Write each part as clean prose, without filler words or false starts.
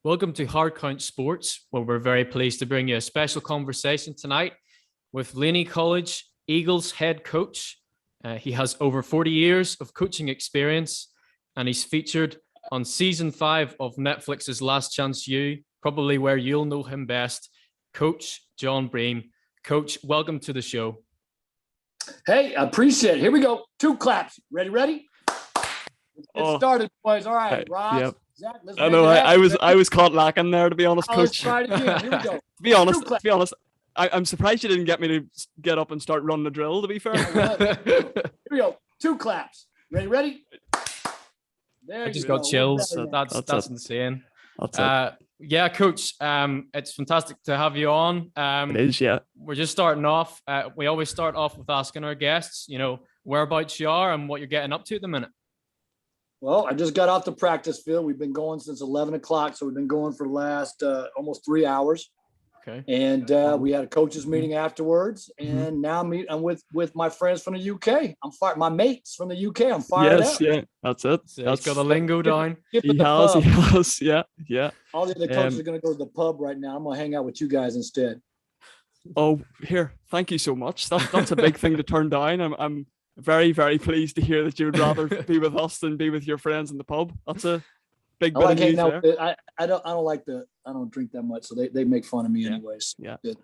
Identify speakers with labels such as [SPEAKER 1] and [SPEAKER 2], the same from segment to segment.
[SPEAKER 1] Welcome to Hard Count Sports, where we're very pleased to bring you a special conversation tonight with Laney College Eagles head coach. He has over 40 years of coaching experience, and he's featured on season 5 of Netflix's Last Chance U, probably where you'll know him best, Coach John Bream. Coach, welcome to the show.
[SPEAKER 2] Hey, I appreciate it. Here we go. 2 claps. Ready? Let's get started, boys. All right, Ross.
[SPEAKER 3] Yep.
[SPEAKER 2] Zach, let's
[SPEAKER 3] I know. I was caught lacking there, to be honest,
[SPEAKER 2] Let's
[SPEAKER 3] Coach.
[SPEAKER 2] try it again. Here we go.
[SPEAKER 3] To be honest, I'm surprised you didn't get me to get up and start running the drill. To be fair.
[SPEAKER 2] Here we go. 2 claps. Ready? There
[SPEAKER 1] I just got chills. So that's insane.
[SPEAKER 3] That's it.
[SPEAKER 1] Yeah, Coach. It's fantastic to have you on.
[SPEAKER 3] It is, yeah.
[SPEAKER 1] We're just starting off. We always start off with asking our guests, whereabouts you are and what you're getting up to at the minute.
[SPEAKER 2] Well, I just got off the practice field. We've been going since 11 o'clock, so we've been going for the last almost 3 hours.
[SPEAKER 1] Okay.
[SPEAKER 2] And we had a coaches meeting afterwards, and now I'm with my friends from the UK. I'm fired. My mates from the UK. I'm fired up.
[SPEAKER 3] Yeah, that's it.
[SPEAKER 1] So he's got the lingo down.
[SPEAKER 3] He has. Yeah.
[SPEAKER 2] All the other coaches are going to go to the pub right now. I'm going to hang out with you guys instead.
[SPEAKER 3] Oh, here. Thank you so much. That's a big thing to turn down. I'm very, very pleased to hear that you would rather be with us than be with your friends in the pub. That's a big bit of news there.
[SPEAKER 2] I don't drink that much, so they make fun of me anyways.
[SPEAKER 3] Yeah.
[SPEAKER 1] Good.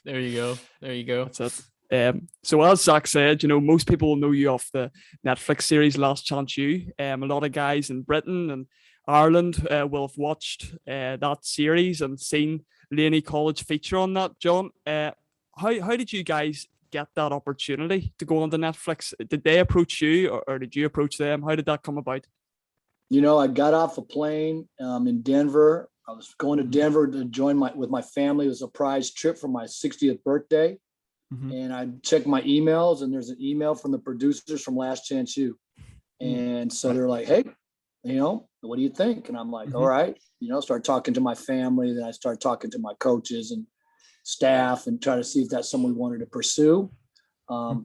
[SPEAKER 1] There you go.
[SPEAKER 3] That's it. So as Zach said, most people will know you off the Netflix series Last Chance U. A lot of guys in Britain and Ireland will have watched that series and seen Laney College feature on that. John, how did you guys get that opportunity to go on the Netflix? Did they approach you or did you approach them? How did that come about?
[SPEAKER 2] I got off a plane in Denver. I was going to Denver to join with my family. It was a surprise trip for my 60th birthday. And I checked my emails, and there's an email from the producers from Last Chance U. And so they're like, hey, what do you think? And I'm like, all right, start talking to my family. Then I start talking to my coaches and staff and try to see if that's something we wanted to pursue.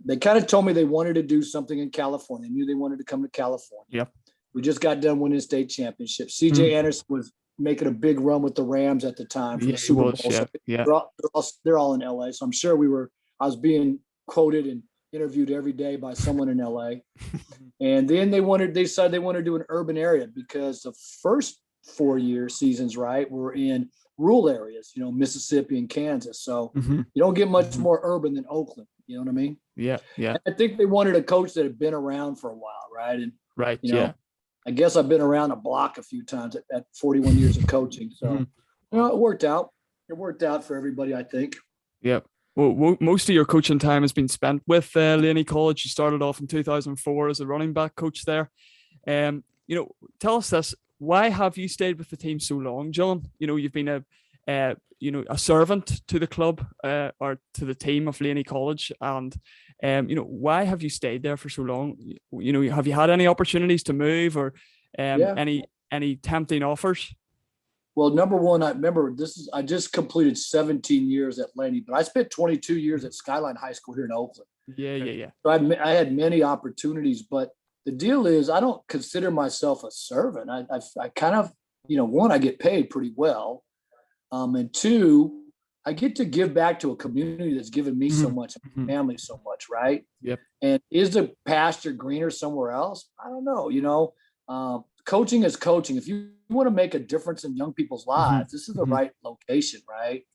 [SPEAKER 2] They kind of told me they wanted to do something in California. They knew they wanted to come to California.
[SPEAKER 3] Yep.
[SPEAKER 2] We just got done winning state championship. CJ Anderson was making a big run with the Rams at the time for the Super Bowl.
[SPEAKER 3] Yeah.
[SPEAKER 2] They're all in LA. So I'm sure I was being quoted and interviewed every day by someone in LA. And then they decided they wanted to do an urban area because the first 4-year seasons, right, were in rural areas, Mississippi and Kansas. So you don't get much more urban than Oakland. You know what I mean?
[SPEAKER 3] Yeah.
[SPEAKER 2] And I think they wanted a coach that had been around for a while, right? And I guess I've been around a block a few times at 41 years of coaching. So it worked out. It worked out for everybody, I think.
[SPEAKER 3] Yeah. Well, most of your coaching time has been spent with Laney College. You started off in 2004 as a running back coach there. Tell us this. Why have you stayed with the team so long, John? You've been a servant to the club or to the team of Laney College, and why have you stayed there for so long? Have you had any opportunities to move or any tempting offers?
[SPEAKER 2] Well, number one, I remember I just completed 17 years at Laney, but I spent 22 years at Skyline High School here in Oakland.
[SPEAKER 3] Yeah.
[SPEAKER 2] So I had many opportunities, but the deal is I don't consider myself a servant. I kind of, one, I get paid pretty well. And 2, I get to give back to a community that's given me so much, my family so much, right?
[SPEAKER 3] Yep.
[SPEAKER 2] And is the pasture greener somewhere else? I don't know. Coaching is coaching. If you want to make a difference in young people's lives, this is the right location, right?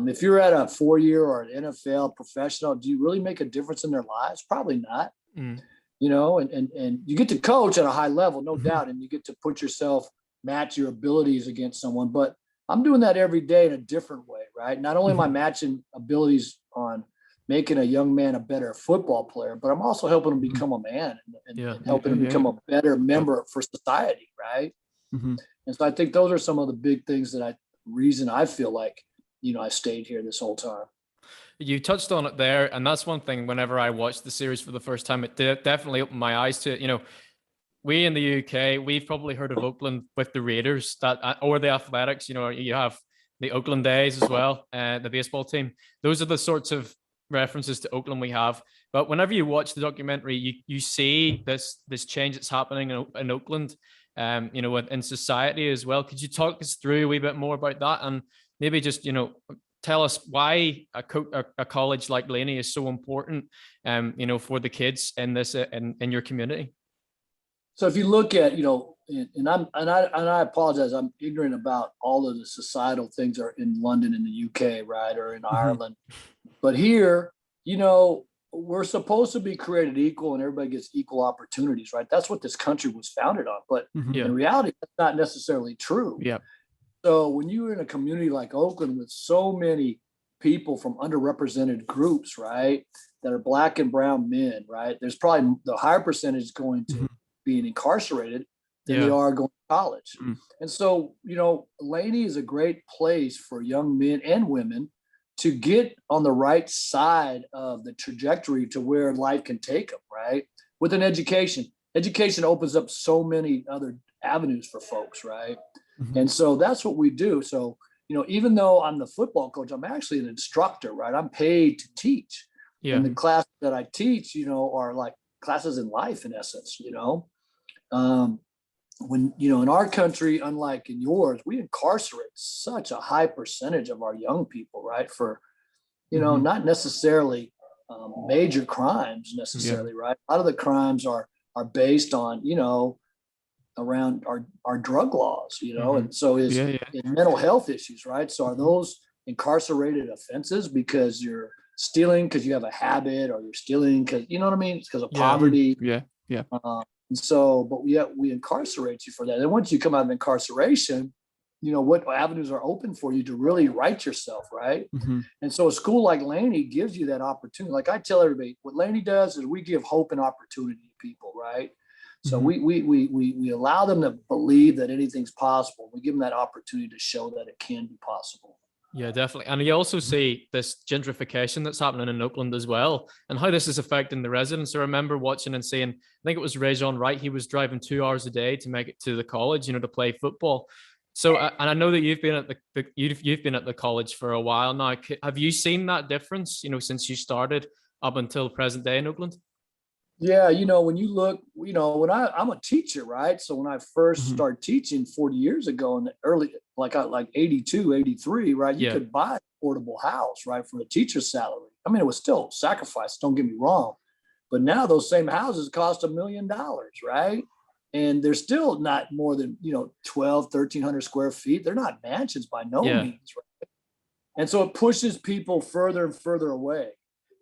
[SPEAKER 2] If you're at a 4-year or an NFL professional, do you really make a difference in their lives? Probably not. And you get to coach at a high level, no doubt, and you get to match your abilities against someone. But I'm doing that every day in a different way, right? Not only am I matching abilities on making a young man a better football player, but I'm also helping him become a man and helping him become a better member for society, right? And so I think those are some of the big things reason I feel like, I stayed here this whole time.
[SPEAKER 1] You touched on it there, and that's one thing. Whenever I watched the series for the first time, it definitely opened my eyes to it. We in the UK, we've probably heard of Oakland with the Raiders or the Athletics. You have the Oakland Days as well, the baseball team. Those are the sorts of references to Oakland we have. But whenever you watch the documentary, you see this change that's happening in Oakland. in society as well. Could you talk us through a wee bit more about that, and maybe just, tell us why a college like Laney is so important, for the kids in this, in your community?
[SPEAKER 2] So if you look at, and I apologize, I'm ignorant about all of the societal things that are in London and the UK, right, or in Ireland. But here, we're supposed to be created equal and everybody gets equal opportunities, right? That's what this country was founded on. But in reality, that's not necessarily true.
[SPEAKER 3] Yeah.
[SPEAKER 2] So when you're in a community like Oakland with so many people from underrepresented groups, right, that are Black and brown men, right, there's probably the higher percentage going to being incarcerated than they are going to college. And so, Laney is a great place for young men and women to get on the right side of the trajectory to where life can take them, right? With an education. Education opens up so many other avenues for folks, right? And so that's what we do. So, even though I'm the football coach, I'm actually an instructor, right? I'm paid to teach. And the classes that I teach, are like classes in life, in essence, when, in our country, unlike in yours, we incarcerate such a high percentage of our young people, right? For, not necessarily major crimes necessarily, right? A lot of the crimes are based on, around our drug laws, and so is mental health issues, right? So are those incarcerated offenses because you're stealing because you have a habit, or you're stealing because, you know what I mean? It's because of poverty. And so, but we incarcerate you for that. And once you come out of incarceration, what avenues are open for you to really right yourself, right? And so a school like Laney gives you that opportunity. Like I tell everybody, what Laney does is we give hope and opportunity to people, right? So we allow them to believe that anything's possible. We give them that opportunity to show that it can be possible.
[SPEAKER 1] Yeah, definitely. And you also see this gentrification that's happening in Oakland as well, and how this is affecting the residents. I remember watching and seeing, I think it was Rajon Wright, he was driving 2 hours a day to make it to the college, to play football. So, and I know that you've been at you've been at the college for a while now. Have you seen that difference, since you started up until present day in Oakland?
[SPEAKER 2] Yeah, when you look, when I'm a teacher, right? So when I first started teaching 40 years ago in the early, like 82, 83, right? You could buy an affordable house, right? For a teacher's salary. I mean, it was still sacrifice, don't get me wrong. But now those same houses cost $1 million, right? And they're still not more than, 1,300 square feet. They're not mansions by no means, right? And so it pushes people further and further away.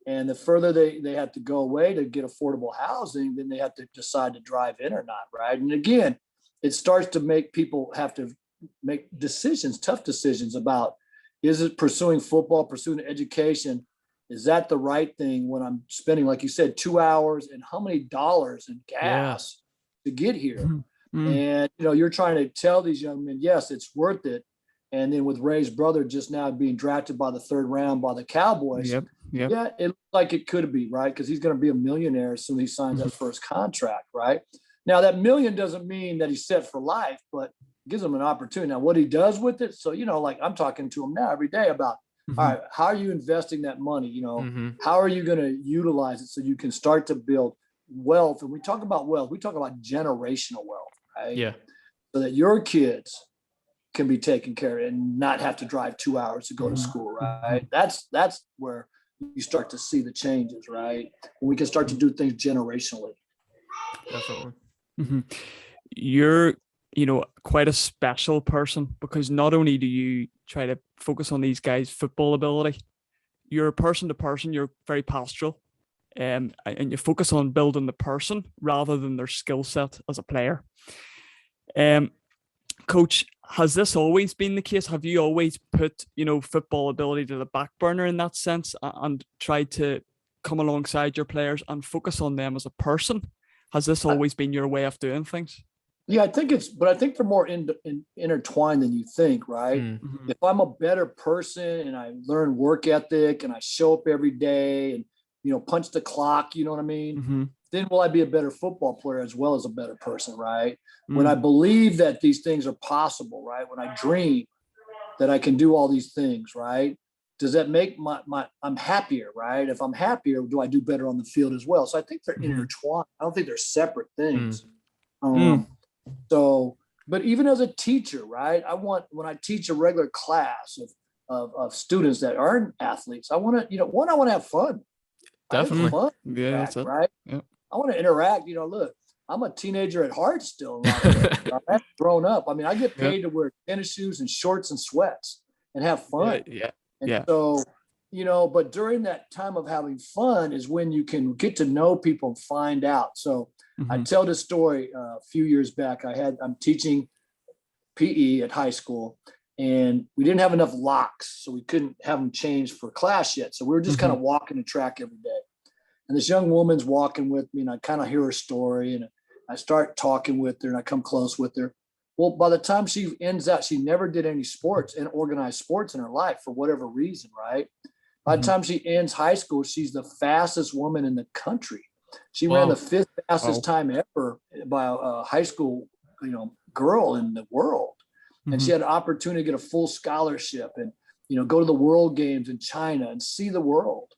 [SPEAKER 2] And the further they have to go away to get affordable housing, then they have to decide to drive in or not, right? And again, it starts to make people have to make decisions, tough decisions about, is it pursuing football, pursuing education? Is that the right thing when I'm spending, like you said, 2 hours and how many dollars in gas to get here? And, you're trying to tell these young men, yes, it's worth it. And then with Ray's brother just now being drafted by the 3rd round by the Cowboys, yeah, it looks like it could be, right? Because he's going to be a millionaire as soon as he signs that first contract, right? Now, that million doesn't mean that he's set for life, but gives him an opportunity. Now, what he does with it, so, like I'm talking to him now every day about, all right, how are you investing that money? How are you going to utilize it so you can start to build wealth? And we talk about wealth, we talk about generational wealth, right? Yeah. So that your kids can be taken care of and not have to drive 2 hours to go to school, right? That's where you start to see the changes, right? When we can start to do things generationally.
[SPEAKER 1] Definitely.
[SPEAKER 3] You're, quite a special person, because not only do you try to focus on these guys' football ability, you're person to person, you're very pastoral, and you focus on building the person rather than their skill set as a player. Coach, has this always been the case? Have you always put, football ability to the back burner in that sense and tried to come alongside your players and focus on them as a person? Has this always been your way of doing things?
[SPEAKER 2] Yeah, I think they're more intertwined than you think, right? If I'm a better person and I learn work ethic and I show up every day and, punch the clock, you know what I mean? Then will I be a better football player as well as a better person, right? When I believe that these things are possible, right? When I dream that I can do all these things, right? Does that make I'm happier, right? If I'm happier, do I do better on the field as well? So I think they're intertwined. I don't think they're separate things. So, but even as a teacher, right? When I teach a regular class of students that aren't athletes, I want to, I want to have fun.
[SPEAKER 1] Definitely.
[SPEAKER 2] Fun,
[SPEAKER 3] Yeah, that's it.
[SPEAKER 2] right?
[SPEAKER 3] Yeah.
[SPEAKER 2] I want to interact. Look, I'm a teenager at heart still. A lot of ways. I haven't grown up. I mean, I get paid to wear tennis shoes and shorts and sweats and have fun. And so, but during that time of having fun is when you can get to know people and find out. So I tell this story a few years back. I'm teaching PE at high school, and we didn't have enough locks, so we couldn't have them changed for class yet. So we were just kind of walking the track every day. And this young woman's walking with me, and I kind of hear her story, and I start talking with her, and I come close with her. Well, by the time she ends out, she never did any sports and organized sports in her life for whatever reason, right? By the time she ends high school, she's the fastest woman in the country. She ran the 5th fastest time ever by a high school, girl in the world. And she had an opportunity to get a full scholarship and, go to the World Games in China and see the world.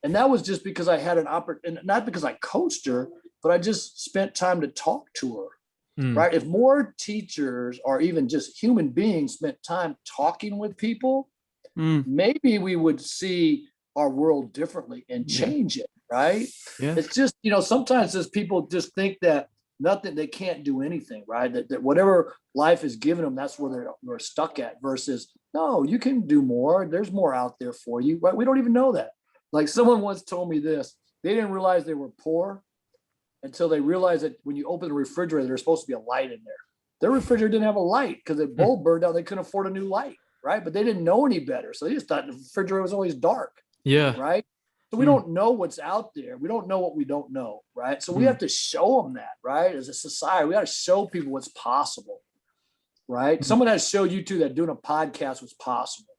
[SPEAKER 2] And that was just because I had an opportunity, not because I coached her, but I just spent time to talk to her, right? If more teachers or even just human beings spent time talking with people, maybe we would see our world differently and change it, right? Yeah. It's just, sometimes just people just think that they can't do anything, right? That whatever life is giving them, that's where they're stuck at, versus, no, you can do more. There's more out there for you, right? We don't even know that. Like someone once told me this, they didn't realize they were poor until they realized that when you open the refrigerator, there's supposed to be a light in there. Their refrigerator didn't have a light because the bulb burned out. They couldn't afford a new light, right? But they didn't know any better. So they just thought the refrigerator was always dark.
[SPEAKER 1] Yeah.
[SPEAKER 2] Right. So we don't know what's out there. We don't know what we don't know. Right. So we have to show them that, right? As a society, we got to show people what's possible. Right. Someone has showed you too that doing a podcast was possible.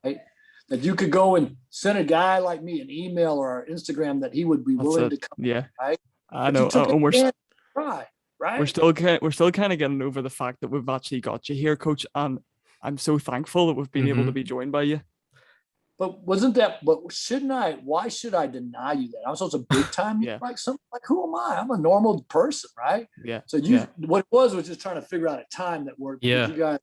[SPEAKER 2] Right. That you could go and send a guy like me an email or Instagram that he would be willing to come.
[SPEAKER 3] Yeah.
[SPEAKER 2] Right.
[SPEAKER 3] I know.
[SPEAKER 2] Right. Right.
[SPEAKER 3] We're still kind of getting over the fact that we've actually got you here, Coach. And I'm so thankful that we've been able to be joined by you.
[SPEAKER 2] But why should I deny you that? I'm supposed to big time you? Like who am I? I'm a normal person, right?
[SPEAKER 3] Yeah.
[SPEAKER 2] So what it was just trying to figure out a time that worked.
[SPEAKER 1] Yeah.
[SPEAKER 2] You guys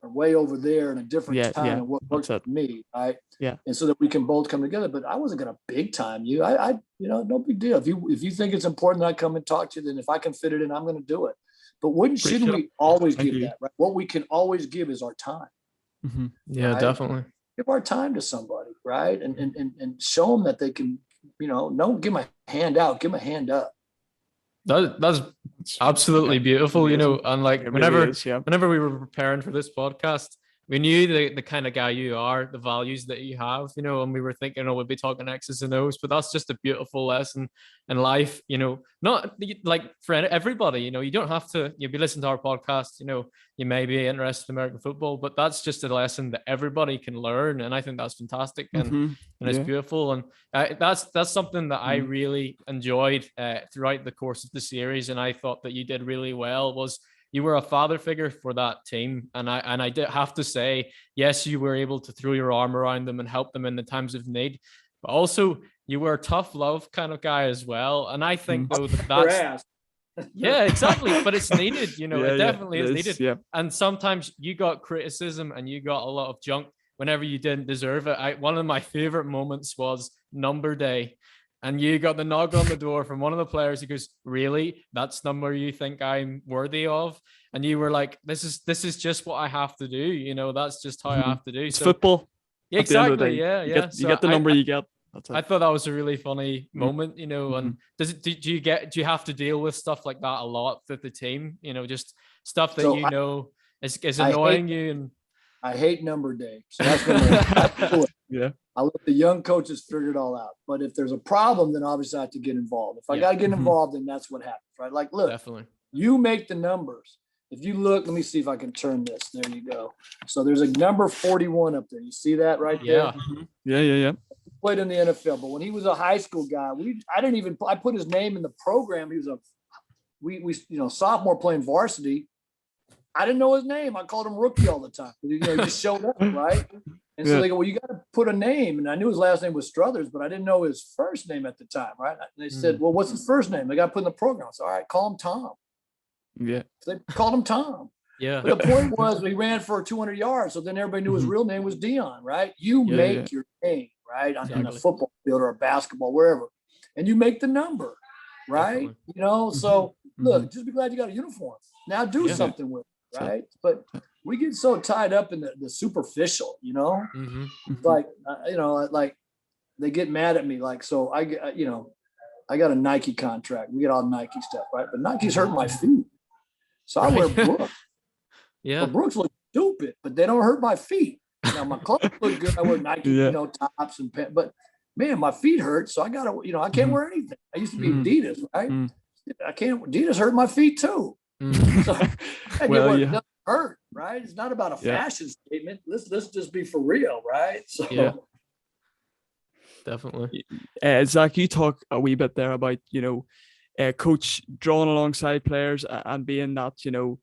[SPEAKER 2] are way over there in a different time and what works for me, right?
[SPEAKER 3] Yeah.
[SPEAKER 2] And so that we can both come together. But I wasn't gonna big time you. I no big deal. If you think it's important that I come and talk to you, then if I can fit it in, I'm gonna do it. But shouldn't we always give that, right? What we can always give is our time.
[SPEAKER 1] Yeah, right? Definitely.
[SPEAKER 2] Give our time to somebody, right? And show them that they can, don't give them a hand out, give them a hand up.
[SPEAKER 1] That's absolutely beautiful, and like whenever we were preparing for this podcast, we knew the kind of guy you are, the values that you have, and we were thinking, we'll be talking X's and O's, but that's just a beautiful lesson in life, not like for everybody, you don't have to, you'll be listening to our podcast, you may be interested in American football, but that's just a lesson that everybody can learn. And I think that's fantastic. And it's beautiful. And that's something that I really enjoyed throughout the course of the series. And I thought that you did really well was you were a father figure for that team. And I did have to say, yes, you were able to throw your arm around them and help them in the times of need, but also you were a tough love kind of guy as well. And I think though that's, yeah, exactly. But it's needed, it definitely is needed. Yeah. And sometimes you got criticism and you got a lot of junk whenever you didn't deserve it. One of my favorite moments was number day. And you got the knock on the door from one of the players. He goes, "Really? That's number you think I'm worthy of?" And you were like, "This is just what I have to do. That's just how I have to do."
[SPEAKER 3] It's football.
[SPEAKER 1] Exactly. Yeah.
[SPEAKER 3] You get the number you get.
[SPEAKER 1] I thought that was a really funny moment, and do you have to deal with stuff like that a lot with the team? Just stuff that is annoying you. And
[SPEAKER 2] I hate number day. So that's
[SPEAKER 3] yeah.
[SPEAKER 2] I let the young coaches figure it all out. But if there's a problem, then obviously I have to get involved. If I got to get involved, then that's what happens, right? Like, look,
[SPEAKER 1] definitely.
[SPEAKER 2] You make the numbers. If you look, let me see if I can turn this. There you go. So there's a number 41 up there. You see that right there?
[SPEAKER 3] Yeah.
[SPEAKER 2] He played in the NFL, but when he was a high school guy, I put his name in the program. He was sophomore playing varsity. I didn't know his name. I called him rookie all the time. He just showed up, right? And so they go, well, you got to put a name. And I knew his last name was Struthers, but I didn't know his first name at the time, right? And they said, well, what's his first name? They got to put in the program. I said, all right, call him Tom.
[SPEAKER 3] Yeah.
[SPEAKER 2] So they called him Tom.
[SPEAKER 1] Yeah.
[SPEAKER 2] But the point was he ran for 200 yards. So then everybody knew his real name was Dion, right? You make your name, right? On a football field or a basketball, wherever. And you make the number, right?
[SPEAKER 1] Definitely.
[SPEAKER 2] You know, so look, just be glad you got a uniform. Now do something with it, right? But we get so tied up in the superficial, you know? Like, you know, like they get mad at me. Like, so I got a Nike contract. We get all Nike stuff, right? But Nike's hurting my feet. So I wear Brooks. But Brooks look stupid, but they don't hurt my feet. Now my clothes look good. I wear Nike, you know, tops and pants. But man, my feet hurt. So I gotta, you know, I can't wear anything. I used to be Adidas, right? I can't. Adidas hurt my feet too. So it doesn't hurt, right? It's not about a fashion statement. Let's just be for real, right? So
[SPEAKER 1] definitely.
[SPEAKER 3] Zach, you talk a wee bit there about, you know, coach drawing alongside players and being that, you know,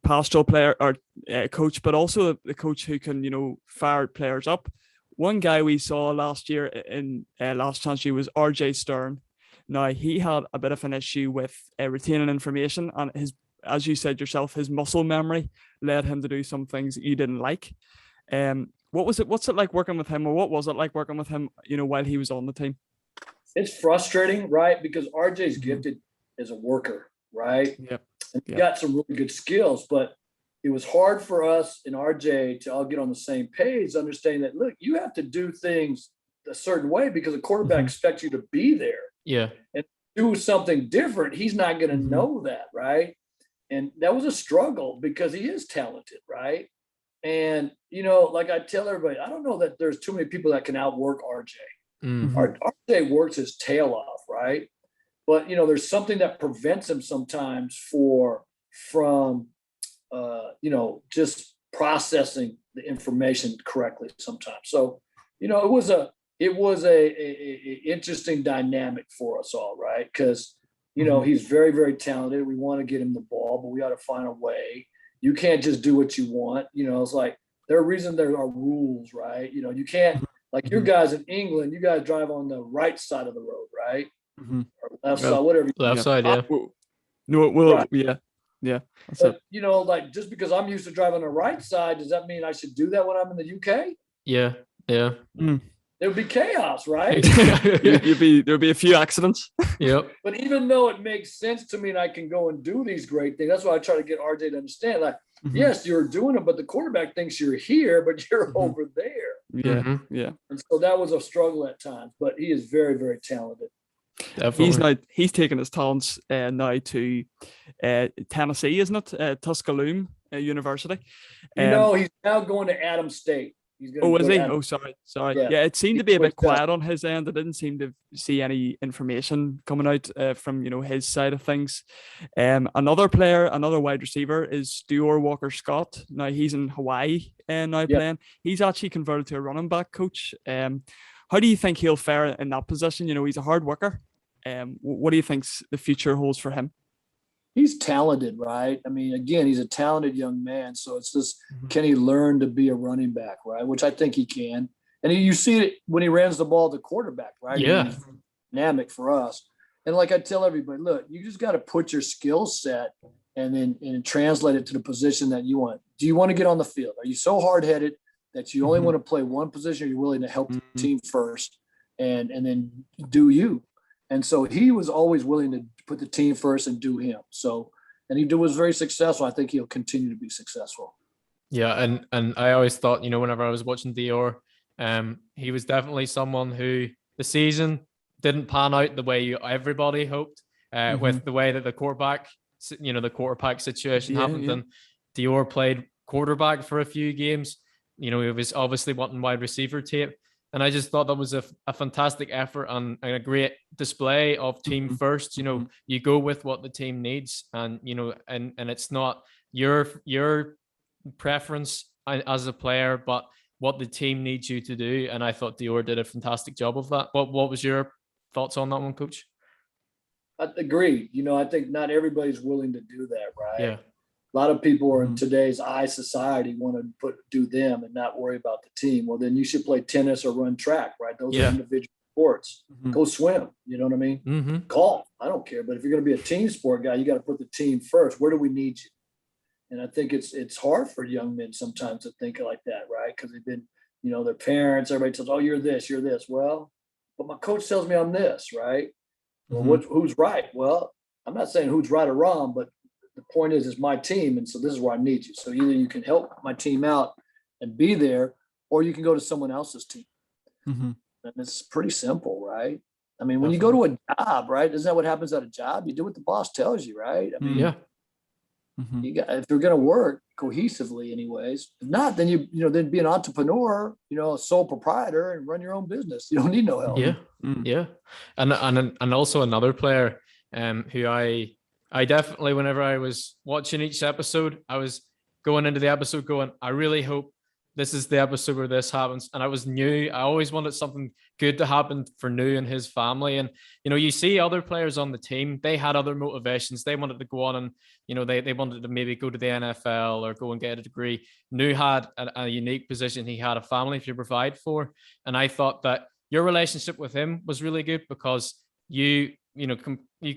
[SPEAKER 3] pastoral player or coach, but also the coach who can, you know, fire players up. One guy we saw last year in last chance year was RJ Stern. Now he had a bit of an issue with retaining information, and his, as you said yourself, his muscle memory led him to do some things that you didn't like. What's it like working with him, or what was it like working with him, you know, while he was on the team?
[SPEAKER 2] It's frustrating, right? Because RJ's gifted as a worker, right?
[SPEAKER 3] Yep.
[SPEAKER 2] And he got some really good skills, but it was hard for us and RJ to all get on the same page, understanding that, look, you have to do things a certain way because a quarterback expects you to be there.
[SPEAKER 1] Yeah.
[SPEAKER 2] And do something different. He's not going to know that, right? And that was a struggle because he is talented, right? And, you know, like I tell everybody, I don't know that there's too many people that can outwork RJ. RJ works his tail off, right? But, you know, there's something that prevents him sometimes from, you know, just processing the information correctly sometimes. So, you know, it was a interesting dynamic for us all, right? Because, you know, he's very, very talented. We want to get him the ball, but we got to find a way. You can't just do what you want. You know, it's like there are rules, right? You know, you can't, like your guys in England, you guys drive on the right side of the road, right? Or left side, whatever.
[SPEAKER 1] Left side, yeah.
[SPEAKER 3] No, well, yeah.
[SPEAKER 2] But, you know, like just because I'm used to driving on the right side, does that mean I should do that when I'm in the UK?
[SPEAKER 1] Yeah.
[SPEAKER 2] There would be chaos, right?
[SPEAKER 3] There'd be a few accidents.
[SPEAKER 1] Yep.
[SPEAKER 2] But even though it makes sense to me and I can go and do these great things, that's why I try to get RJ to understand. Like, yes, you're doing it, but the quarterback thinks you're here, but you're over there.
[SPEAKER 3] Yeah.
[SPEAKER 2] And so that was a struggle at times, but he is very, very talented.
[SPEAKER 1] Definitely.
[SPEAKER 3] He's taken his talents now to Tennessee, isn't it? Tuscaloosa University.
[SPEAKER 2] You know, he's now going to Adams State.
[SPEAKER 3] Is he? Oh, sorry. Yeah, it seemed to be a bit quiet on his end. I didn't seem to see any information coming out from, you know, his side of things. Another player, another wide receiver is Dior Walker-Scott. Now he's in Hawaii playing. He's actually converted to a running back coach. How do you think he'll fare in that position? You know, he's a hard worker. What do you think the future holds for him?
[SPEAKER 2] He's talented, right? I mean, again, he's a talented young man. So it's just, can he learn to be a running back, right? Which I think he can. And you see it when he runs the ball to quarterback, right?
[SPEAKER 1] Yeah.
[SPEAKER 2] Dynamic for us. And like I tell everybody, look, you just got to put your skill set and translate it to the position that you want. Do you want to get on the field? Are you so hard-headed that you only want to play one position? Or you're willing to help the team first and then do you? And so he was always willing to put the team first and do him. So, and he was very successful. I think he'll continue to be successful.
[SPEAKER 1] Yeah. And I always thought, you know, whenever I was watching Dior, he was definitely someone who the season didn't pan out the way everybody hoped with the way that the quarterback situation happened. Yeah. And Dior played quarterback for a few games. You know, he was obviously wanting wide receiver tape. And I just thought that was a fantastic effort and a great display of team first. You know, you go with what the team needs, and you know, and it's not your preference as a player, but what the team needs you to do. And I thought Dior did a fantastic job of that. What was your thoughts on that one, Coach?
[SPEAKER 2] I agree. You know, I think not everybody's willing to do that, right?
[SPEAKER 1] Yeah.
[SPEAKER 2] A lot of people are in today's society want to do them and not worry about the team. Well, then you should play tennis or run track, right? Those are individual sports.
[SPEAKER 3] Mhm.
[SPEAKER 2] Go swim. You know what I mean?
[SPEAKER 1] Mm-hmm.
[SPEAKER 2] Golf. I don't care. But if you're going to be a team sport guy, you got to put the team first. Where do we need you? And I think it's hard for young men sometimes to think like that, right? Because they've been, their parents, everybody tells, oh, you're this, you're this. Well, but my coach tells me I'm this, right? Well, who's right? Well, I'm not saying who's right or wrong, but the point is, it's my team. And so this is where I need you. So either you can help my team out and be there, or you can go to someone else's team.
[SPEAKER 3] Mm-hmm.
[SPEAKER 2] And it's pretty simple, right? I mean, when you go to a job, right? Isn't that what happens at a job? You do what the boss tells you, right? I mean,
[SPEAKER 1] Yeah.
[SPEAKER 3] Mm-hmm.
[SPEAKER 2] if you're going to work cohesively anyways, if not, then then be an entrepreneur, a sole proprietor and run your own business. You don't need no help.
[SPEAKER 1] Yeah. Yeah. And also another player who I definitely, whenever I was watching each episode, I was going into the episode going, I really hope this is the episode where this happens. And I always wanted something good to happen for New and his family. And, you see other players on the team, they had other motivations. They wanted to go on and, they wanted to maybe go to the NFL or go and get a degree. New had a unique position. He had a family to provide for. And I thought that your relationship with him was really good because you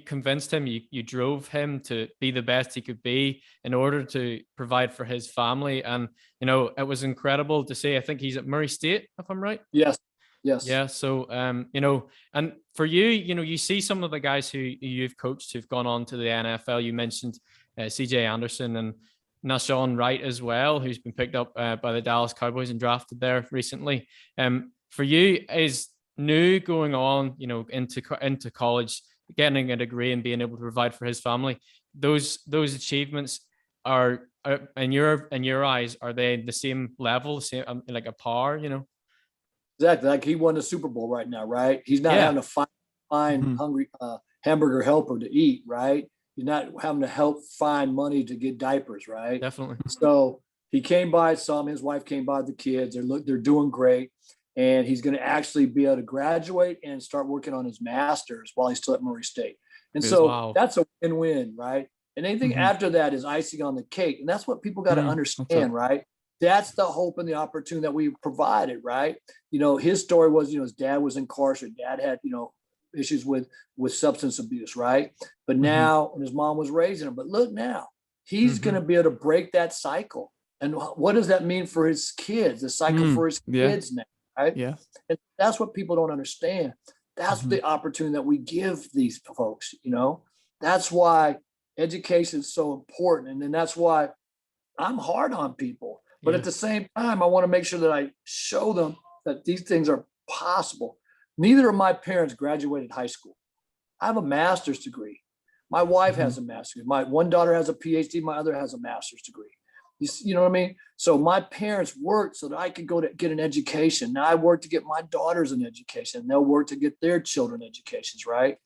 [SPEAKER 1] convinced him, you drove him to be the best he could be in order to provide for his family. And, it was incredible to see. I think he's at Murray State, if I'm right.
[SPEAKER 2] Yes.
[SPEAKER 1] Yeah. So, and for you, you see some of the guys who you've coached who've gone on to the NFL. You mentioned CJ Anderson and Nashawn Wright as well, who's been picked up by the Dallas Cowboys and drafted there recently. For you, is New going on, into college, getting a degree and being able to provide for his family, those achievements are in your eyes, are they the same level, same like a par,
[SPEAKER 2] Exactly. Like he won the Super Bowl right now, right? He's not having to find hungry hamburger helper to eat, right? He's not having to help find money to get diapers, right?
[SPEAKER 1] Definitely.
[SPEAKER 2] So he came by, saw him, his wife came by, the kids, they're doing great. And he's going to actually be able to graduate and start working on his master's while he's still at Murray State. And so that's a win-win, right? And anything after that is icing on the cake. And that's what people got to understand, right? That's the hope and the opportunity that we provided, right? His story was, his dad was incarcerated. Dad had, issues with substance abuse, right? But now, and his mom was raising him. But look now, he's going to be able to break that cycle. And what does that mean for his kids? The cycle for his kids now. Right?
[SPEAKER 3] Yeah.
[SPEAKER 2] And that's what people don't understand. That's the opportunity that we give these folks, That's why education is so important. And then that's why I'm hard on people. But at the same time, I want to make sure that I show them that these things are possible. Neither of my parents graduated high school. I have a master's degree. My wife has a master's degree. My one daughter has a PhD. My other has a master's degree. You know what I mean? So my parents worked so that I could go to get an education. Now I work to get my daughters an education. They'll work to get their children educations, right?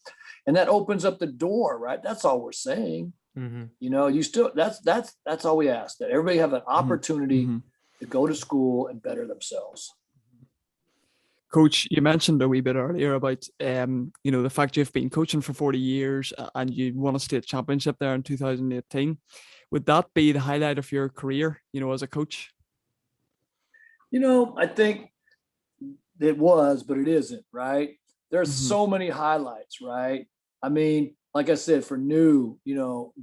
[SPEAKER 2] And that opens up the door, right? That's all we're saying. You still, that's all we ask, that everybody have an opportunity to go to school and better themselves.
[SPEAKER 3] Coach, you mentioned a wee bit earlier about, the fact you've been coaching for 40 years and you won a state championship there in 2018. Would that be the highlight of your career, as a coach?
[SPEAKER 2] I think it was, but it isn't, right? There's so many highlights, right? I mean, like I said, for New,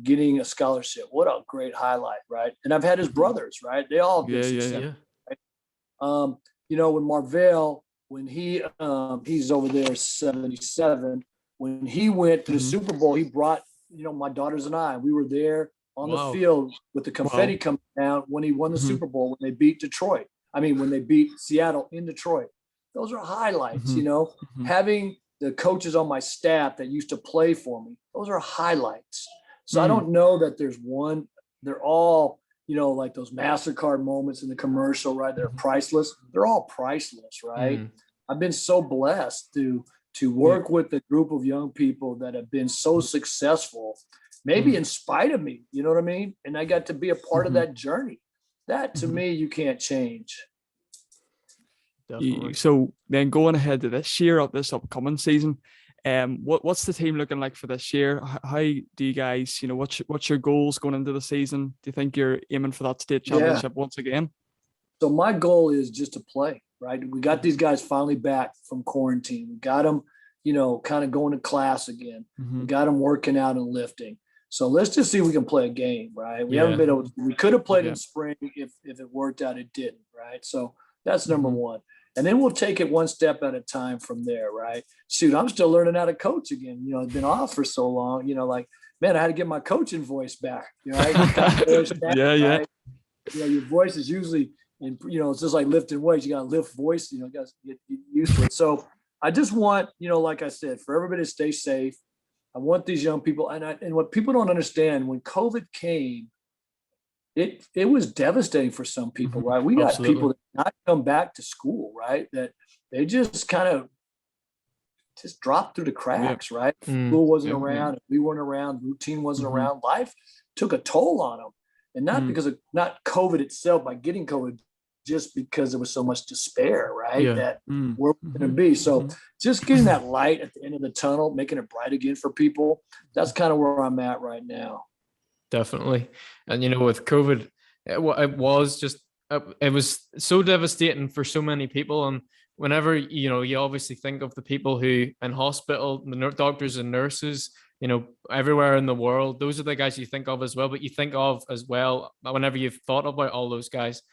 [SPEAKER 2] getting a scholarship, what a great highlight, right? And I've had his brothers, right? They all been successful. Right? When Marvell, when he's over there 77, when he went to the Super Bowl, he brought, my daughters and I, we were there on the field with the confetti coming down when he won the Super Bowl, when they beat when they beat Seattle in Detroit. Those are highlights, having the coaches on my staff that used to play for me. Those are highlights. So I don't know that there's one, they're all, like those MasterCard moments in the commercial, right? They're priceless. They're all priceless, right? I've been so blessed to work with a group of young people that have been so successful, maybe in spite of me, you know what I mean? And I got to be a part of that journey. That to me, you can't change.
[SPEAKER 3] So then going ahead to this upcoming season, what's the team looking like for this year? How do you guys, what's your goals going into the season? Do you think you're aiming for that state championship once again?
[SPEAKER 2] So my goal is just to play. right? We got these guys finally back from quarantine. We got them, you know, kind of going to class again. We got them working out and lifting. So let's just see if we can play a game, right? We haven't been able to, we could have played in spring if it worked out, it didn't, right? So that's number one. And then we'll take it one step at a time from there, right? Shoot, I'm still learning how to coach again. You know, I've been off for so long, you know, like, man, I had to get my coaching voice back. You know, right? Right? You know, your voice is usually, and you know, it's just like lifting weights. You got to lift voice, you know, you got to get used to it. So I just want, you know, like I said, for everybody to stay safe. I want these young people, and what people don't understand, when COVID came, it was devastating for some people, right? We got people that not come back to school, right? That they just kind of just dropped through the cracks, right? School wasn't around, we weren't around, routine wasn't around. Life took a toll on them, and not because of not COVID itself, by getting COVID, just because there was so much despair, right? That we're going to be. So just getting that light at the end of the tunnel, making it bright again for people. That's kind of where I'm at right now.
[SPEAKER 1] Definitely. And, you know, with COVID, it was so devastating for so many people. And whenever, you know, you obviously think of the people who in hospital, the doctors and nurses, you know, everywhere in the world, those are the guys you think of as well. But you think of as well, whenever you've thought about all those guys,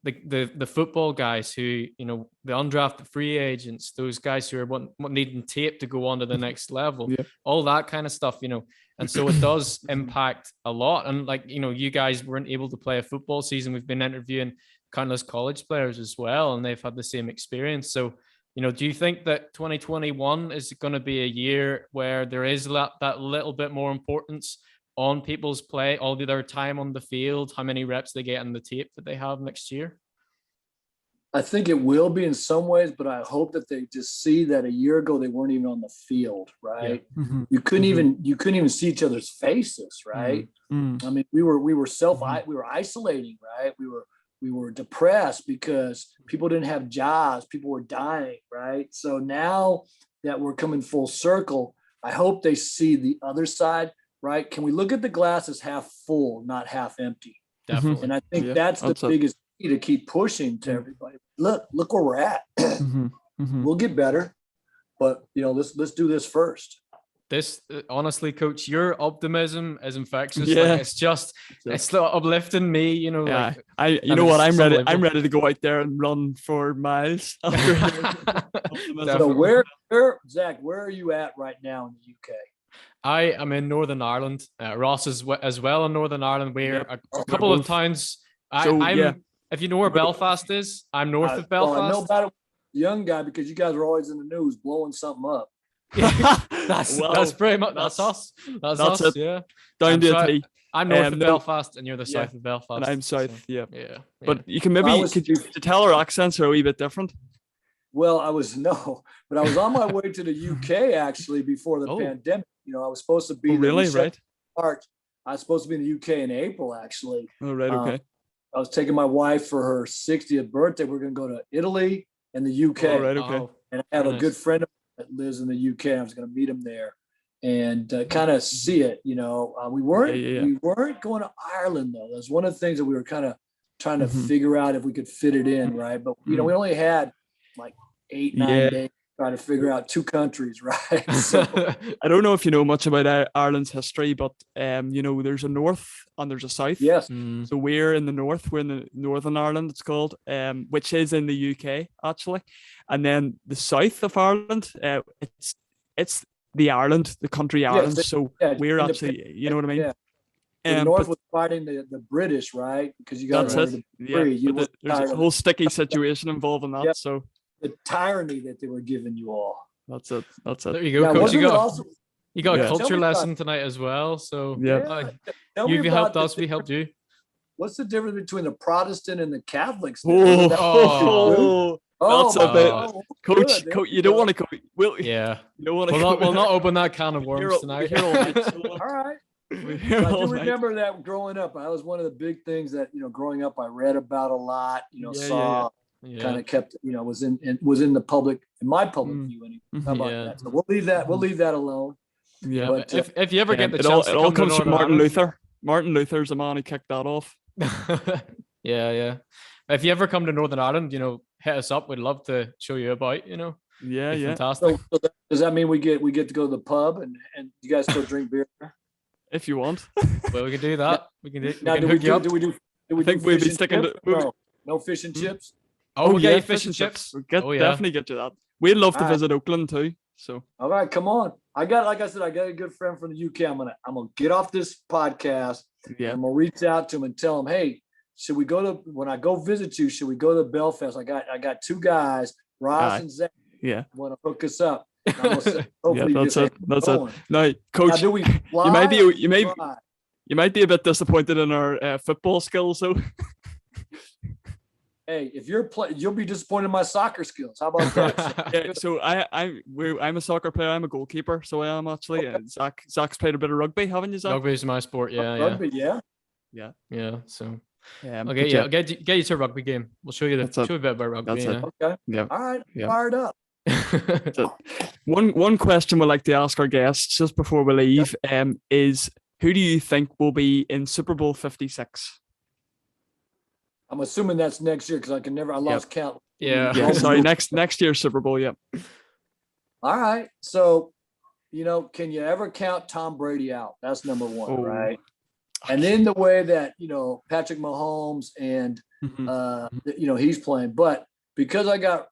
[SPEAKER 1] the football guys who, you know, the undrafted free agents, those guys who are needing tape to go on to the next level, all that kind of stuff, you know. And so it does impact a lot. And like, you know, you guys weren't able to play a football season. We've been interviewing countless college players as well, and they've had the same experience. So, you know, do you think that 2021 is going to be a year where there is that little bit more importance on people's play, all their time on the field, how many reps they get on the tape that they have next year?
[SPEAKER 2] I think it will be in some ways, but I hope that they just see that a year ago they weren't even on the field, right? You couldn't even see each other's faces, right? I mean, we were isolating, right? We were depressed because people didn't have jobs, people were dying, right? So now that we're coming full circle, I hope they see the other side, right? Can we look at the glass as half full, not half empty?
[SPEAKER 1] Definitely.
[SPEAKER 2] And I think that's the biggest key to keep pushing to everybody. Look where we're at. We'll get better, but you know, let's do this first.
[SPEAKER 1] This honestly, Coach, your optimism is infectious. Like, it's uplifting me. You know, like,
[SPEAKER 3] I'm ready to go out there and run for miles.
[SPEAKER 2] So Zach, where are you at right now in the UK?
[SPEAKER 1] I am in Northern Ireland. Ross is as well in Northern Ireland. We're a couple of towns. If you know where Belfast is, I'm north of Belfast.
[SPEAKER 2] Well, I know about it, young guy, because you guys are always in the news blowing something up.
[SPEAKER 1] That's pretty much that's us. That's us.
[SPEAKER 3] It.
[SPEAKER 1] Yeah,
[SPEAKER 3] down to a T.
[SPEAKER 1] I'm north of Belfast, and you're the south of Belfast.
[SPEAKER 3] And I'm south.
[SPEAKER 1] So,
[SPEAKER 3] yeah. But you can could you tell our accents are a wee bit different?
[SPEAKER 2] Well, I was on my way to the UK actually before the pandemic. You know, I was supposed to be March. I was supposed to be in the UK in April actually.
[SPEAKER 3] Oh, right. Okay.
[SPEAKER 2] I was taking my wife for her 60th birthday. We're going to go to Italy and the UK.
[SPEAKER 3] Oh, right. Okay.
[SPEAKER 2] And I have a good friend of mine that lives in the UK. I was going to meet him there and kind of see it. You know, we weren't going to Ireland though. That's one of the things that we were kind of trying to figure out if we could fit it in, right? But you know, we only had like 8-9 days trying to figure out 2 countries, right? So
[SPEAKER 3] I don't know if you know much about Ireland's history, but you know, there's a north and there's a south.
[SPEAKER 2] Yes.
[SPEAKER 3] So we're in the north. We're in the Northern Ireland, it's called, which is in the UK actually, and then the south of Ireland, it's the Ireland, the country Ireland. So we're actually, you know what I mean.
[SPEAKER 2] Yeah. The North was fighting the British, right? Because you got to be free.
[SPEAKER 3] There's a whole sticky situation involving that. So
[SPEAKER 2] the tyranny that they were giving you all.
[SPEAKER 3] That's it.
[SPEAKER 1] There you go, Coach. You got a culture lesson tonight as well. So you've helped us, we helped you.
[SPEAKER 2] What's the difference between the Protestant and the Catholics?
[SPEAKER 3] That's a bit, Coach. You don't want to go. You don't want to.
[SPEAKER 1] We'll not open that can of worms tonight.
[SPEAKER 2] All right. I do remember that growing up. That was one of the big things that, you know, growing up I read about a lot. You know, saw. Kind of kept, you know, was in the public, in my public view anyway. How about that? So we'll leave that alone.
[SPEAKER 1] Yeah. But if you ever get the
[SPEAKER 3] chance,
[SPEAKER 1] it
[SPEAKER 3] all comes from Martin Luther. Martin Luther's the man who kicked that off.
[SPEAKER 1] Yeah. If you ever come to Northern Ireland, you know, hit us up. We'd love to show you about.
[SPEAKER 3] Yeah,
[SPEAKER 1] Be
[SPEAKER 3] yeah.
[SPEAKER 1] fantastic.
[SPEAKER 2] So does that mean we get to go to the pub and you guys still drink beer?
[SPEAKER 3] If you want.
[SPEAKER 1] Well, we can do that. We can
[SPEAKER 2] Now,
[SPEAKER 1] hook you up.
[SPEAKER 2] do we do
[SPEAKER 3] I think we'll be sticking to.
[SPEAKER 2] No fish and chips.
[SPEAKER 1] Oh, we'll get
[SPEAKER 3] yeah,
[SPEAKER 1] you fish and chips.
[SPEAKER 3] We'll
[SPEAKER 1] Oh, yeah.
[SPEAKER 3] definitely get you that. We'd love to
[SPEAKER 2] All right.
[SPEAKER 3] visit Oakland too. So
[SPEAKER 2] All right, come on. Like I said, I got a good friend from the UK. I'm gonna get off this podcast.
[SPEAKER 3] yeah.
[SPEAKER 2] I'm gonna reach out to him and tell him, hey, should we go to when I go visit you? Should we go to Belfast? I got two guys, Ross
[SPEAKER 3] Aye.
[SPEAKER 2] and Zach,
[SPEAKER 3] Yeah.
[SPEAKER 2] want to hook us up. And I'm gonna say,
[SPEAKER 3] Yeah,
[SPEAKER 2] hopefully
[SPEAKER 3] that's
[SPEAKER 2] get
[SPEAKER 3] it. That's
[SPEAKER 2] going.
[SPEAKER 3] it. Now,
[SPEAKER 2] Now,
[SPEAKER 3] coach,
[SPEAKER 2] do we fly
[SPEAKER 3] you might be
[SPEAKER 2] or
[SPEAKER 3] you may
[SPEAKER 2] fly?
[SPEAKER 3] you might be a bit disappointed in our football skills though.
[SPEAKER 2] Hey, if you're you'll be disappointed in my soccer skills. How about that?
[SPEAKER 3] Yeah, so I'm a soccer player. I'm a goalkeeper, so I am actually.
[SPEAKER 2] Okay.
[SPEAKER 3] Zach's played a bit of rugby, haven't you, Zach?
[SPEAKER 1] Rugby's my sport. Yeah,
[SPEAKER 2] Rugby, yeah.
[SPEAKER 1] yeah. So
[SPEAKER 3] Yeah.
[SPEAKER 1] okay, yeah, I'll get you to a rugby game. We'll show you
[SPEAKER 3] That's it.
[SPEAKER 1] show you a bit about rugby.
[SPEAKER 3] That's it.
[SPEAKER 2] Okay.
[SPEAKER 3] Yeah.
[SPEAKER 2] All right.
[SPEAKER 3] Yeah.
[SPEAKER 2] Fired up.
[SPEAKER 3] So one question we like to ask our guests just before we leave is who do you think will be in Super Bowl 56?
[SPEAKER 2] I'm assuming that's next year because I lost count.
[SPEAKER 1] Yeah.
[SPEAKER 3] Yeah, sorry, next year's Super Bowl, yeah.
[SPEAKER 2] All right. So, can you ever count Tom Brady out? That's number one,
[SPEAKER 3] Oh.
[SPEAKER 2] right? And then the way that, Patrick Mahomes and,
[SPEAKER 3] Mhm.
[SPEAKER 2] he's playing. But because I got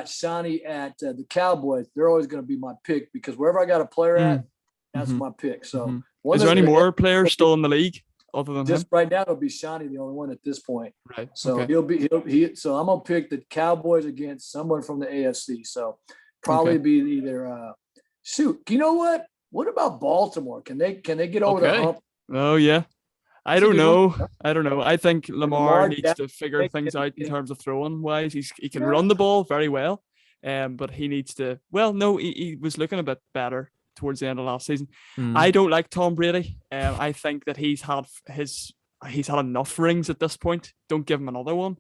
[SPEAKER 2] Shawnee at the Cowboys, they're always going to be my pick because wherever I got a player at, that's
[SPEAKER 3] Mhm.
[SPEAKER 2] my pick. So,
[SPEAKER 3] Mhm.
[SPEAKER 2] one
[SPEAKER 3] Is there
[SPEAKER 2] that's
[SPEAKER 3] any
[SPEAKER 2] gonna
[SPEAKER 3] more
[SPEAKER 2] hit-
[SPEAKER 3] players still in the league other than him?
[SPEAKER 2] Just right now, it'll be Shawnee, the only one at this point.
[SPEAKER 3] Right.
[SPEAKER 2] So
[SPEAKER 3] okay.
[SPEAKER 2] so I'm gonna pick the Cowboys against someone from the AFC. So probably
[SPEAKER 3] Okay.
[SPEAKER 2] be either shoot. You know what? What about Baltimore? Can they get over the
[SPEAKER 1] Okay.
[SPEAKER 2] hump?
[SPEAKER 3] Oh yeah. I
[SPEAKER 2] That's a
[SPEAKER 3] don't
[SPEAKER 2] good
[SPEAKER 3] know.
[SPEAKER 2] one.
[SPEAKER 3] I don't know. I think Lamar
[SPEAKER 2] Lamar
[SPEAKER 3] needs
[SPEAKER 2] Jackson
[SPEAKER 3] to figure
[SPEAKER 2] makes
[SPEAKER 3] things
[SPEAKER 2] it-
[SPEAKER 3] out in terms of throwing wise. He can
[SPEAKER 2] Yeah.
[SPEAKER 3] run the ball very well, but he needs to. Well, no, he was looking a bit better towards the end of last season.
[SPEAKER 1] Mm.
[SPEAKER 3] I don't like Tom Brady. I think that he's had enough rings at this point. Don't give him another one.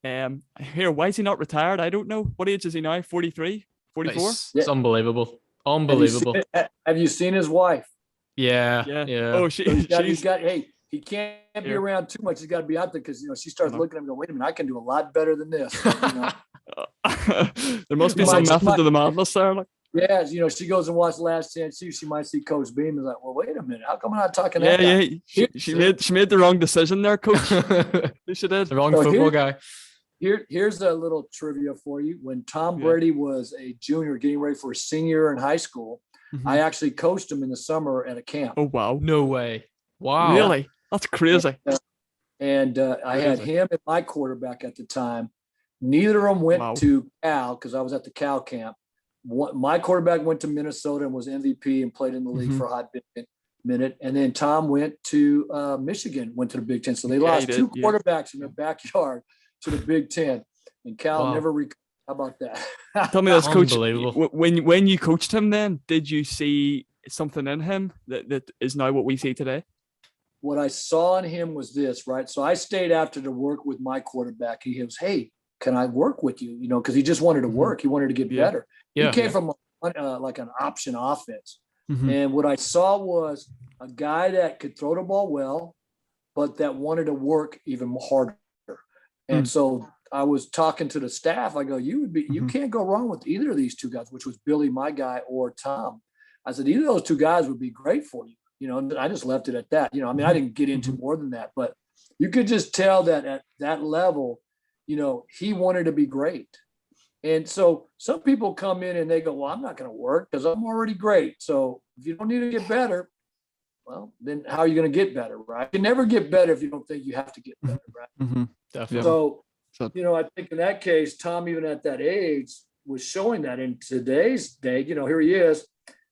[SPEAKER 3] Why is he not retired? I don't know. What age is he now? 43? 44?
[SPEAKER 1] It's unbelievable. Unbelievable.
[SPEAKER 2] Have you seen his wife?
[SPEAKER 1] Yeah.
[SPEAKER 3] Yeah.
[SPEAKER 1] Yeah.
[SPEAKER 3] Oh,
[SPEAKER 2] So
[SPEAKER 3] she's
[SPEAKER 2] he can't be
[SPEAKER 3] Yeah.
[SPEAKER 2] around too much. He's got to be out there because she starts
[SPEAKER 3] know.
[SPEAKER 2] looking at him and go, wait a minute, I can do a lot better than this.
[SPEAKER 3] there must be
[SPEAKER 2] She
[SPEAKER 3] some
[SPEAKER 2] might-
[SPEAKER 3] method to the madness there. Like,
[SPEAKER 2] Yeah, she goes and watches Last Chance Chief. She might see Coach Beam and is like, well, wait a minute, how come I'm not talking that
[SPEAKER 3] yeah,
[SPEAKER 2] guy?
[SPEAKER 3] yeah. She made the wrong decision there, coach. She did.
[SPEAKER 1] The wrong
[SPEAKER 2] So
[SPEAKER 1] football guy.
[SPEAKER 2] Here's a little trivia for you. When Tom
[SPEAKER 3] Yeah.
[SPEAKER 2] Brady was a junior getting ready for a senior in high school,
[SPEAKER 3] Mhm.
[SPEAKER 2] I actually coached him in the summer at a camp.
[SPEAKER 3] Oh wow.
[SPEAKER 1] No way. Wow.
[SPEAKER 3] Really? That's crazy.
[SPEAKER 2] And I had
[SPEAKER 3] Crazy.
[SPEAKER 2] him and my quarterback at the time. Neither of them went
[SPEAKER 3] Wow.
[SPEAKER 2] to Cal because I was at the Cal camp. My quarterback went to Minnesota and was MVP and played in the league
[SPEAKER 3] Mhm.
[SPEAKER 2] for a hot minute. And then Tom went to Michigan, went to the Big Ten. So they
[SPEAKER 3] Yeah,
[SPEAKER 2] lost
[SPEAKER 3] he did,
[SPEAKER 2] two
[SPEAKER 3] yeah.
[SPEAKER 2] quarterbacks in their backyard to the Big Ten. And Cal
[SPEAKER 1] Wow.
[SPEAKER 2] never recovered. How about that?
[SPEAKER 3] Tell me this, coach.
[SPEAKER 1] Unbelievable.
[SPEAKER 3] When you coached him, then did you see something in him that is now what we see today?
[SPEAKER 2] What I saw in him was this, right? So I stayed after to work with my quarterback. He goes, hey, can I work with you? Because he just wanted to
[SPEAKER 3] Mhm.
[SPEAKER 2] work. He wanted to get
[SPEAKER 3] Yeah.
[SPEAKER 2] better.
[SPEAKER 1] Yeah.
[SPEAKER 2] He came from like an option offense.
[SPEAKER 3] Mhm.
[SPEAKER 2] And what I saw was a guy that could throw the ball well, but that wanted to work even harder. And so I was talking to the staff. I go, you
[SPEAKER 3] Mhm.
[SPEAKER 2] can't go wrong with either of these two guys, which was Billy, my guy, or Tom. I said, either of those two guys would be great for you. And I just left it at that. I didn't get into more than that, but you could just tell that at that level, he wanted to be great. And so some people come in and they go, well, I'm not going to work because I'm already great. So if you don't need to get better, well, then how are you going to get better, right? You can never get better if you don't think you have to get better, right?
[SPEAKER 3] Mhm.
[SPEAKER 1] Definitely.
[SPEAKER 2] So,
[SPEAKER 3] So-
[SPEAKER 2] I think in that case, Tom, even at that age, was showing that in today's day. Here he is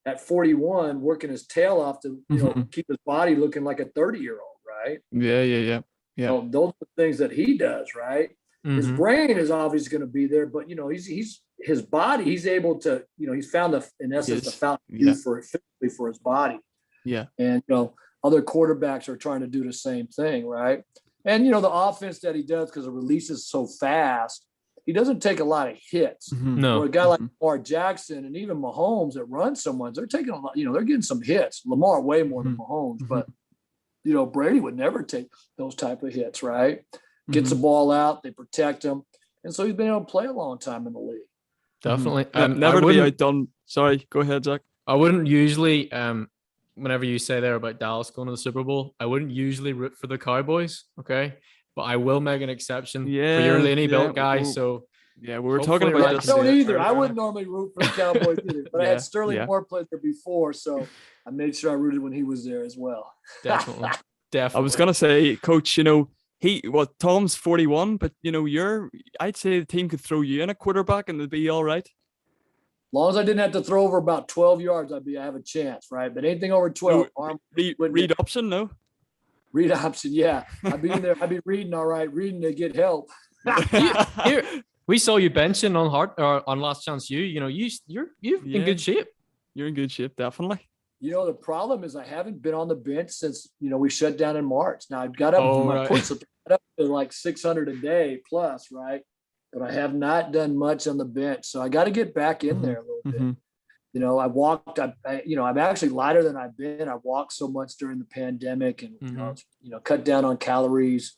[SPEAKER 2] at 41, working his tail off to
[SPEAKER 3] Mhm.
[SPEAKER 2] keep his body looking like a 30-year-old, right?
[SPEAKER 3] Yeah. Yeah.
[SPEAKER 2] Those are things that he does, right? His
[SPEAKER 1] Mhm.
[SPEAKER 2] brain is obviously going to be there, but he's his body. He's able to, he's found in essence the
[SPEAKER 3] Yes.
[SPEAKER 2] fountain of
[SPEAKER 3] Yeah.
[SPEAKER 2] youth physically for his body.
[SPEAKER 3] Yeah.
[SPEAKER 2] And other quarterbacks are trying to do the same thing, right? And the offense that he does because it releases so fast, he doesn't take a lot of hits.
[SPEAKER 3] Mhm.
[SPEAKER 1] No.
[SPEAKER 2] Or a guy like
[SPEAKER 3] Mhm.
[SPEAKER 2] Lamar Jackson and even Mahomes that runs so much, they're taking a lot. They're getting some hits. Lamar way more than Mahomes,
[SPEAKER 3] Mhm.
[SPEAKER 2] but Brady would never take those type of hits, right? Gets the
[SPEAKER 3] Mhm.
[SPEAKER 2] ball out, they protect him. And so he's been able to play a long time in the league.
[SPEAKER 1] Definitely.
[SPEAKER 3] Never to be outdone. Sorry, go ahead, Zach.
[SPEAKER 1] I wouldn't usually, whenever you say there about Dallas going to the Super Bowl, I wouldn't usually root for the Cowboys, okay? But I will make an exception for your Laney built guy. So
[SPEAKER 3] we were talking about
[SPEAKER 2] this. I don't either. I wouldn't normally root for the Cowboys either, but I had Sterling Moore play there before, so I made sure I rooted when he was there as well.
[SPEAKER 1] Definitely.
[SPEAKER 3] I was gonna say, Coach, Tom's 41, but I'd say the team could throw you in a quarterback and it'd be all right.
[SPEAKER 2] As long as I didn't have to throw over about 12 yards, I have a chance, right? But anything over 12,
[SPEAKER 3] read option, no?
[SPEAKER 2] Read option, yeah. I'd be in there. I'd be reading, all right, reading to get help.
[SPEAKER 1] We saw you benching on Last Chance U. You're in good shape.
[SPEAKER 3] You're in good shape, definitely.
[SPEAKER 2] The problem is I haven't been on the bench since we shut down in March. Now I've got up my points up to like 600 a day plus, right? But I have not done much on the bench, so I got to get back in there a little bit. I walked. I'm actually lighter than I've been. I walked so much during the pandemic, and cut down on calories.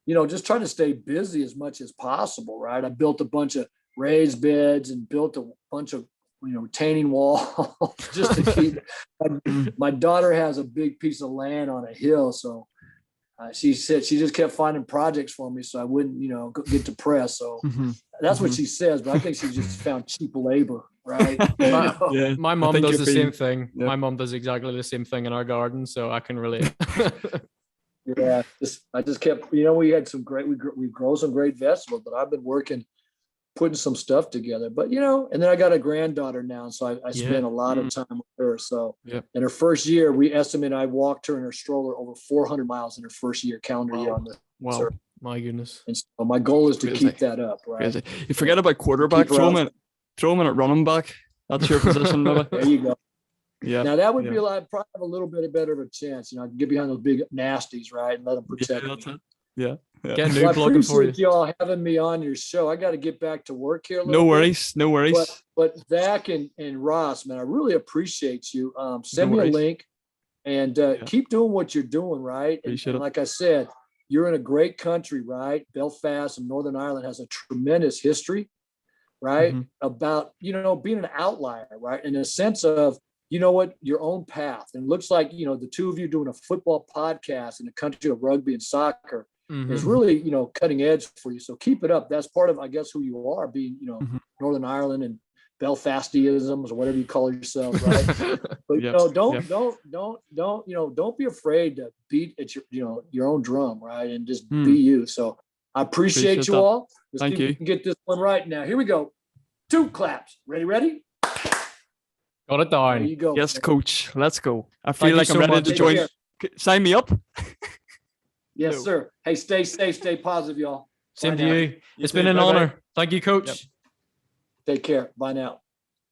[SPEAKER 2] Just try to stay busy as much as possible, right? I built a bunch of raised beds and built a bunch of retaining wall just to keep. My daughter has a big piece of land on a hill, so. She said she just kept finding projects for me so I wouldn't, get depressed. So that's what she says, but I think she just found cheap labor, right?
[SPEAKER 1] My mom does the same thing. Yeah. My mom does exactly the same thing in our garden, so I can relate.
[SPEAKER 2] Yeah, I just kept, we had we grow some great vegetables, but I've been putting some stuff together, but and then I got a granddaughter now, so I spent a lot of time with her. So in her first year, we estimate I walked her in her stroller over 400 miles in her first calendar year on this.
[SPEAKER 1] Wow, my goodness!
[SPEAKER 2] And so my goal is to keep that up, right?
[SPEAKER 3] Crazy. You forget about quarterback, throw him in at running back. That's your position, maybe.
[SPEAKER 2] There you go.
[SPEAKER 3] Yeah.
[SPEAKER 2] Now that would be I'd probably have a little bit better of a chance. I can get behind those big nasties, right, and let them protect me.
[SPEAKER 3] That's it. Yeah.
[SPEAKER 1] Get new plugging for you.
[SPEAKER 2] Y'all having me on your show. I got to get back to work here.
[SPEAKER 3] No worries.
[SPEAKER 2] But Zach and Ross, man, I really appreciate you. Send me a link and keep doing what you're doing, right? And like I said, you're in a great country, right? Belfast and Northern Ireland has a tremendous history, right? About, being an outlier, right? In a sense of, your own path. And it looks like, the two of you doing a football podcast in the country of rugby and soccer is really, cutting edge for you. So keep it up. That's part of, I guess, who you are, being, Northern Ireland and Belfastiisms or whatever you call yourselves, right? But don't be afraid to beat at your own drum, right? And just be you. So I appreciate you all.
[SPEAKER 3] Thank you.
[SPEAKER 2] We can get this one right now. Here we go. 2 claps. Ready?
[SPEAKER 1] Got it down.
[SPEAKER 2] There you go.
[SPEAKER 3] Yes, Coach. Let's go. I feel like I'm ready to join. Sign me up.
[SPEAKER 2] Yes, sir. Hey, stay safe, stay positive, y'all.
[SPEAKER 1] Same to you. It's been an honor. Thank you, Coach.
[SPEAKER 2] Take care. Bye now.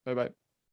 [SPEAKER 3] Bye-bye.